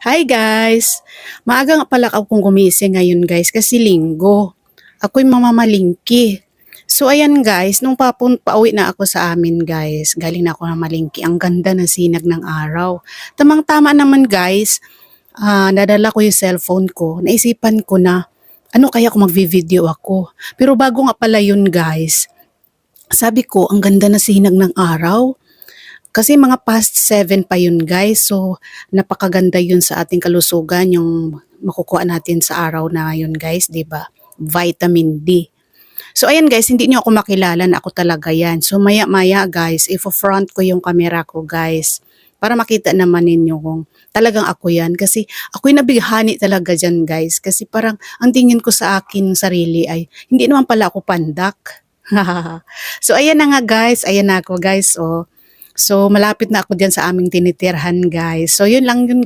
Hi guys! Maaga nga pala akong gumising ngayon guys kasi linggo. Ako'y mamamalingki. So ayan guys, nung pauwi na ako sa amin guys, galing na ako na malingki. Ang ganda ng sinag ng araw. Tamang-tama naman guys, nadala ko yung cellphone ko. Naisipan ko na, ano kaya kung magvi-video ako. Pero bago nga pala yun guys, sabi ko, ang ganda na sinag ng araw. Kasi mga past 7 pa yun guys. So napakaganda yun sa ating kalusugan yung makukuha natin sa araw na yun guys, 'di ba? Vitamin D. So ayan guys, hindi niyo ako makilala na ako talaga yan. So maya-maya guys, ifo-front ko yung camera ko guys para makita naman ninyo kung talagang ako yan. Kasi ako'y nabighani talaga dyan guys. Kasi parang ang tingin ko sa akin sarili ay hindi naman pala ako pandak. So ayan na nga guys, ayan na ako guys. Oh. So malapit na ako diyan sa aming tinitirhan guys. So yun lang yun guys.